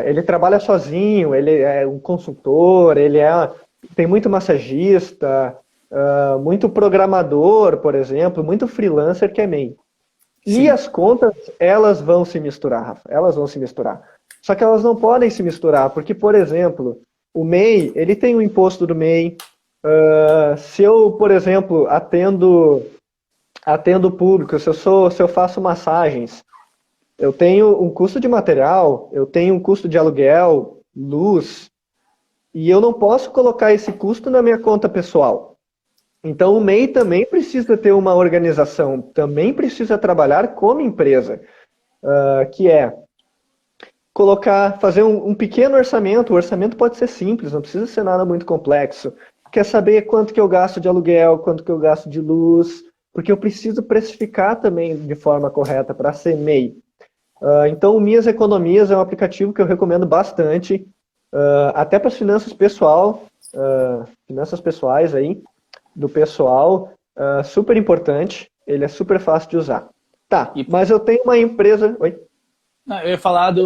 Ele trabalha sozinho, ele é um consultor, tem muito massagista, muito programador, por exemplo, muito freelancer que é MEI. Sim. E as contas, elas vão se misturar, Rafa, elas vão se misturar. Só que elas não podem se misturar, porque, por exemplo, o MEI, ele tem o imposto do MEI. Se eu, por exemplo, atendo público, se eu faço massagens, eu tenho um custo de material, eu tenho um custo de aluguel, luz, e eu não posso colocar esse custo na minha conta pessoal. Então o MEI também precisa ter uma organização, também precisa trabalhar como empresa, que é fazer um pequeno orçamento. O orçamento pode ser simples, não precisa ser nada muito complexo. Quer saber quanto que eu gasto de aluguel, quanto que eu gasto de luz, porque eu preciso precificar também de forma correta para ser MEI. Então, o Minhas Economias é um aplicativo que eu recomendo bastante, até para as finanças pessoais aí, do pessoal, super importante, ele é super fácil de usar. Tá, mas eu tenho uma empresa... Oi? Não, eu ia falar de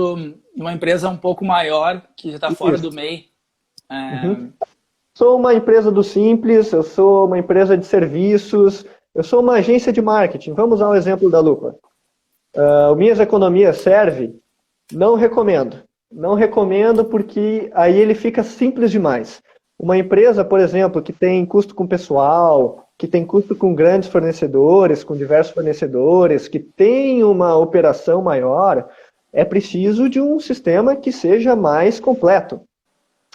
uma empresa um pouco maior, que já está fora do MEI. Uhum. Sou uma empresa do Simples, eu sou uma empresa de serviços, eu sou uma agência de marketing. Vamos usar o exemplo da Lupa. O Minhas Economias serve? Não recomendo. Não recomendo porque aí ele fica simples demais. Uma empresa, por exemplo, que tem custo com pessoal, que tem custo com grandes fornecedores, com diversos fornecedores, que tem uma operação maior, é preciso de um sistema que seja mais completo.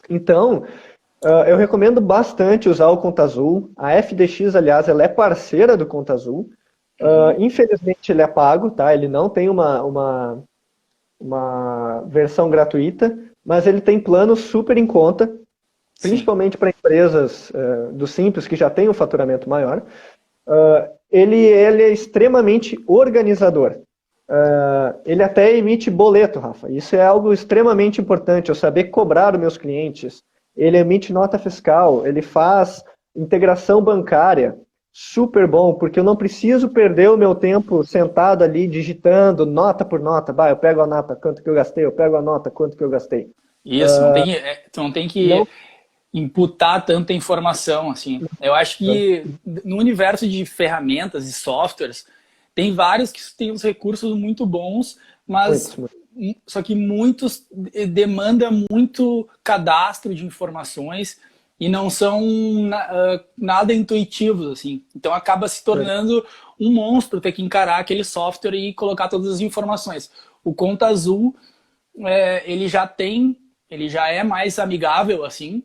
Então, eu recomendo bastante usar o Conta Azul. A FDX, aliás, ela é parceira do Conta Azul. Infelizmente ele é pago, tá? Ele não tem uma versão gratuita, mas ele tem planos super em conta, principalmente para empresas do Simples que já têm um faturamento maior. Ele é extremamente organizador. Ele até emite boleto, Rafa. Isso é algo extremamente importante, eu saber cobrar os meus clientes. Ele emite nota fiscal, ele faz integração bancária. Super bom, porque eu não preciso perder o meu tempo sentado ali, digitando nota por nota. Eu pego a nota, quanto que eu gastei, eu pego a nota, quanto que eu gastei. Isso, tu não tem que imputar tanta informação, assim. Eu acho que no universo de ferramentas e softwares, tem vários que têm uns recursos muito bons, mas só que muitos demandam muito cadastro de informações e não são nada intuitivos, assim. Então acaba se tornando um monstro ter que encarar aquele software e colocar todas as informações. O Conta Azul, ele já é mais amigável, assim,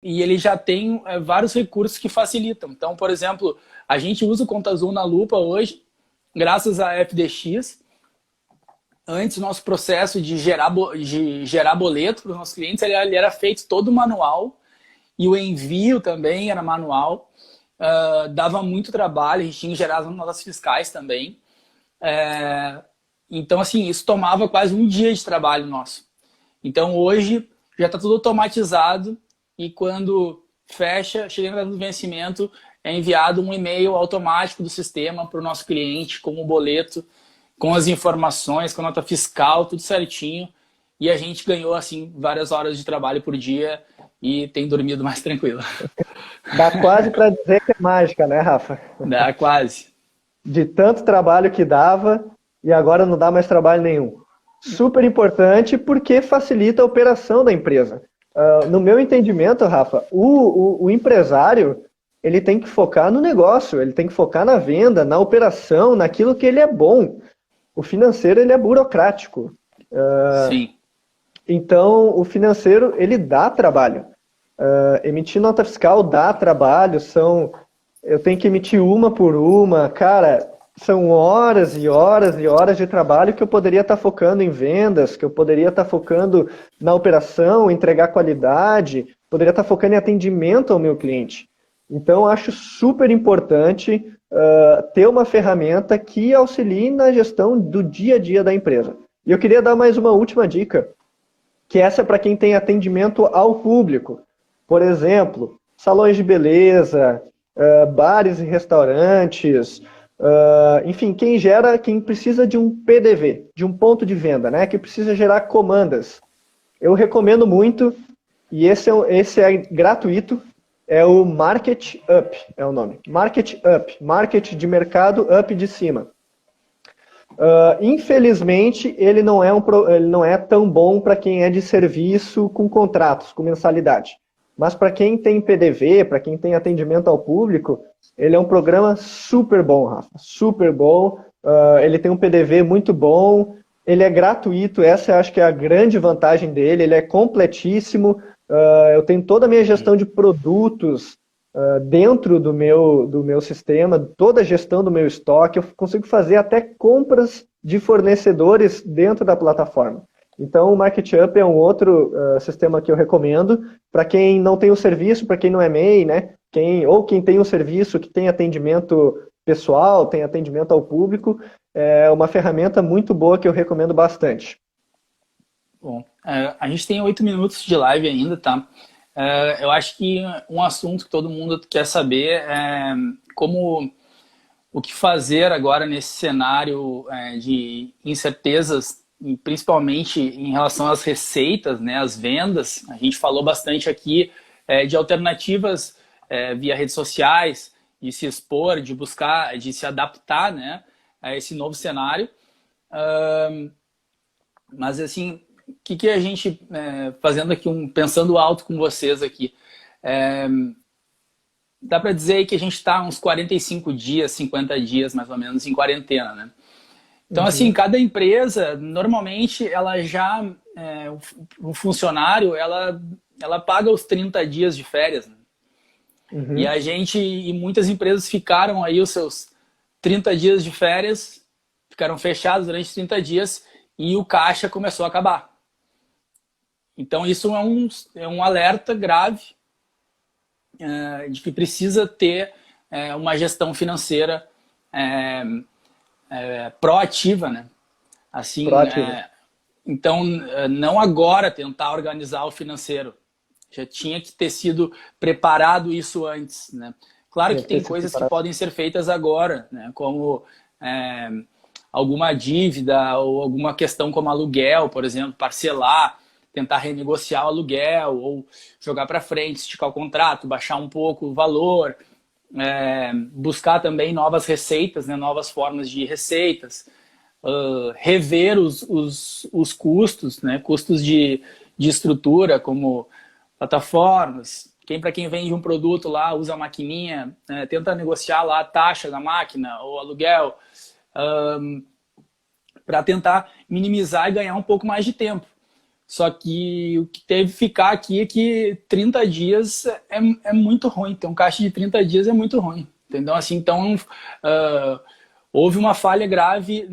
e ele já tem vários recursos que facilitam. Então, por exemplo, a gente usa o Conta Azul na Lupa hoje, graças à FDX. Antes, o nosso processo de gerar boleto para os nossos clientes, ele era feito todo manual, e o envio também era manual. dava muito trabalho, a gente tinha que gerar as notas fiscais também. Então, assim, isso tomava quase um dia de trabalho nosso. Então, hoje, já está tudo automatizado e quando fecha, chega no vencimento, é enviado um e-mail automático do sistema para o nosso cliente com o boleto, com as informações, com a nota fiscal, tudo certinho. E a gente ganhou, assim, várias horas de trabalho por dia e tem dormido mais tranquilo. Dá quase para dizer que é mágica, né, Rafa? Dá quase. De tanto trabalho que dava e agora não dá mais trabalho nenhum. Super importante porque facilita a operação da empresa. No meu entendimento, Rafa, o empresário ele tem que focar no negócio, ele tem que focar na venda, na operação, naquilo que ele é bom. O financeiro ele é burocrático. Sim. Então, o financeiro ele dá trabalho. Emitir nota fiscal dá trabalho, eu tenho que emitir uma por uma, cara, são horas e horas e horas de trabalho que eu poderia estar focando em vendas, que eu poderia estar focando na operação, entregar qualidade, poderia estar focando em atendimento ao meu cliente. Então, acho super importante ter uma ferramenta que auxilie na gestão do dia a dia da empresa. E eu queria dar mais uma última dica, que essa é para quem tem atendimento ao público. Por exemplo, salões de beleza, bares e restaurantes, enfim, quem precisa de um PDV, de um ponto de venda, né, que precisa gerar comandas. Eu recomendo muito, e esse é gratuito, é o Market Up, é o nome. Market Up, market de mercado, up de cima. Infelizmente, ele não é tão bom para quem é de serviço com contratos, com mensalidade. Mas para quem tem PDV, para quem tem atendimento ao público, ele é um programa super bom, Rafa. Super bom. Ele tem um PDV muito bom. Ele é gratuito. Essa eu acho que é a grande vantagem dele. Ele é completíssimo. Eu tenho toda a minha gestão de produtos dentro do meu sistema, toda a gestão do meu estoque. Eu consigo fazer até compras de fornecedores dentro da plataforma. Então, o Market Up é um outro sistema que eu recomendo para quem não tem o serviço, para quem não é MEI, né? Ou quem tem um serviço que tem atendimento pessoal, tem atendimento ao público. É uma ferramenta muito boa que eu recomendo bastante. Bom, a gente tem 8 minutos de live ainda, tá? Eu acho que um assunto que todo mundo quer saber é o que fazer agora nesse cenário de incertezas, principalmente em relação às receitas, né, às vendas. A gente falou bastante aqui de alternativas via redes sociais, de se expor, de buscar, de se adaptar, né, a esse novo cenário. Mas assim, o que a gente, fazendo aqui, pensando alto com vocês aqui, dá para dizer que a gente está uns 45 dias, 50 dias mais ou menos em quarentena, né? Então, assim, cada empresa, normalmente, ela já, o funcionário, ela paga os 30 dias de férias, né? E muitas empresas ficaram aí os seus 30 dias de férias, ficaram fechados durante 30 dias e o caixa começou a acabar. Então, isso é um alerta grave de que precisa ter uma gestão financeira proativa, né? Assim, então, não agora tentar organizar o financeiro. Já tinha que ter sido preparado isso antes, né? Claro que tem coisas que podem ser feitas agora, né? Como alguma dívida ou alguma questão como aluguel, por exemplo, parcelar, tentar renegociar o aluguel ou jogar para frente, esticar o contrato, baixar um pouco o valor, buscar também novas receitas, né? Novas formas de receitas, rever os custos, né? Custos de estrutura, como plataformas. Para quem vende um produto lá, usa a maquininha, tenta negociar lá a taxa da máquina ou aluguel, para tentar minimizar e ganhar um pouco mais de tempo. Só que o que teve que ficar aqui é que 30 dias é muito ruim. Ter um caixa de 30 dias é muito ruim. Entendeu? Assim, então, houve uma falha grave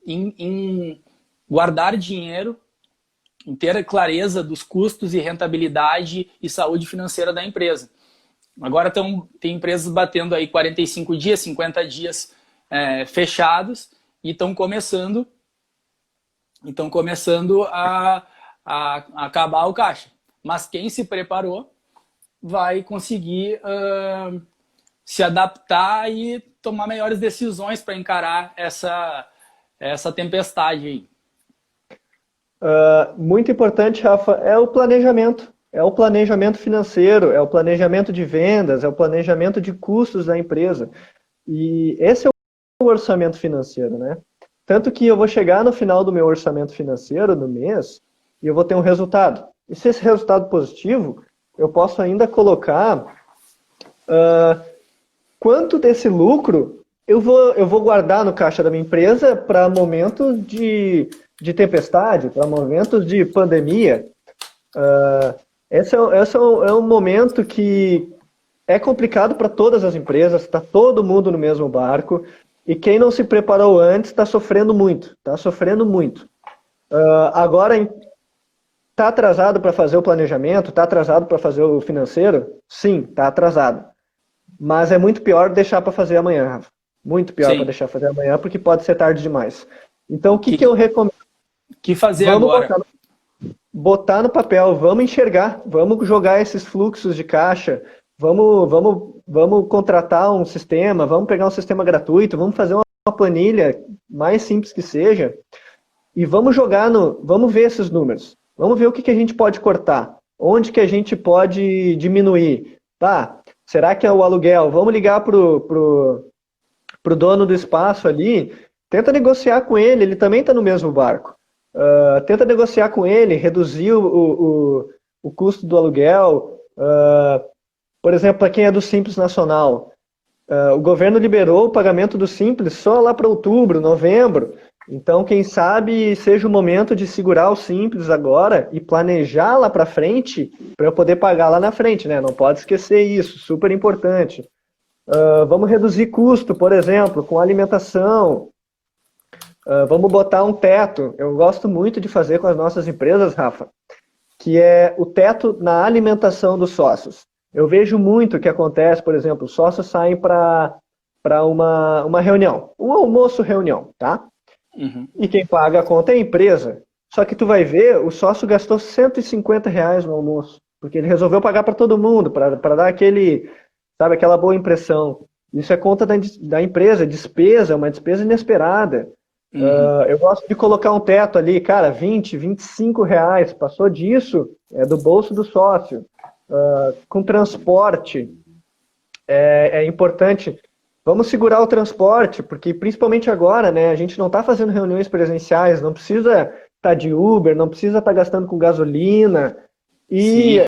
em guardar dinheiro, em ter a clareza dos custos e rentabilidade e saúde financeira da empresa. Agora tem empresas batendo aí 45 dias, 50 dias fechados e estão começando a acabar o caixa. Mas quem se preparou vai conseguir se adaptar e tomar melhores decisões para encarar essa tempestade aí. Muito importante, Rafa, é o planejamento. É o planejamento financeiro, é o planejamento de vendas, é o planejamento de custos da empresa. E esse é o orçamento financeiro, né? Tanto que eu vou chegar no final do meu orçamento financeiro, no mês, e eu vou ter um resultado. E se esse resultado positivo, eu posso ainda colocar quanto desse lucro eu vou guardar no caixa da minha empresa para momentos de tempestade, para momentos de pandemia. Esse é um momento que é complicado para todas as empresas, está todo mundo no mesmo barco, e quem não se preparou antes está sofrendo muito, agora, está atrasado para fazer o planejamento, está atrasado para fazer o financeiro? Sim, está atrasado. Mas é muito pior deixar para fazer amanhã, Rafa. Muito pior para deixar fazer amanhã, porque pode ser tarde demais. Então, o que eu recomendo? Que fazer agora? Botar no papel, vamos enxergar, vamos jogar esses fluxos de caixa, vamos contratar um sistema, vamos pegar um sistema gratuito, vamos fazer uma planilha, mais simples que seja, e vamos vamos ver esses números, vamos ver o que a gente pode cortar, onde que a gente pode diminuir. Tá, será que é o aluguel? Vamos ligar pro dono do espaço ali, tenta negociar com ele também está no mesmo barco. Tenta negociar com ele, reduzir o custo do aluguel. Por exemplo, para quem é do Simples Nacional, o governo liberou o pagamento do Simples só lá para outubro, novembro. Então, quem sabe seja o momento de segurar o Simples agora e planejar lá para frente, para eu poder pagar lá na frente, né? Não pode esquecer isso, super importante. Vamos reduzir custo, por exemplo, com alimentação. Vamos botar um teto. Eu gosto muito de fazer com as nossas empresas, Rafa, que é o teto na alimentação dos sócios. Eu vejo muito o que acontece, por exemplo, os sócios saem para uma reunião, um almoço-reunião, tá? Uhum. E quem paga a conta é a empresa. Só que tu vai ver, o sócio gastou R$150 no almoço, porque ele resolveu pagar para todo mundo, para dar aquela boa impressão. Isso é conta da empresa, despesa, uma despesa inesperada. Uhum. Eu gosto de colocar um teto ali, cara, R$20, R$25, passou disso, é do bolso do sócio. Com transporte, é importante, vamos segurar o transporte, porque principalmente agora, né, a gente não está fazendo reuniões presenciais, não precisa estar de Uber, não precisa estar gastando com gasolina, e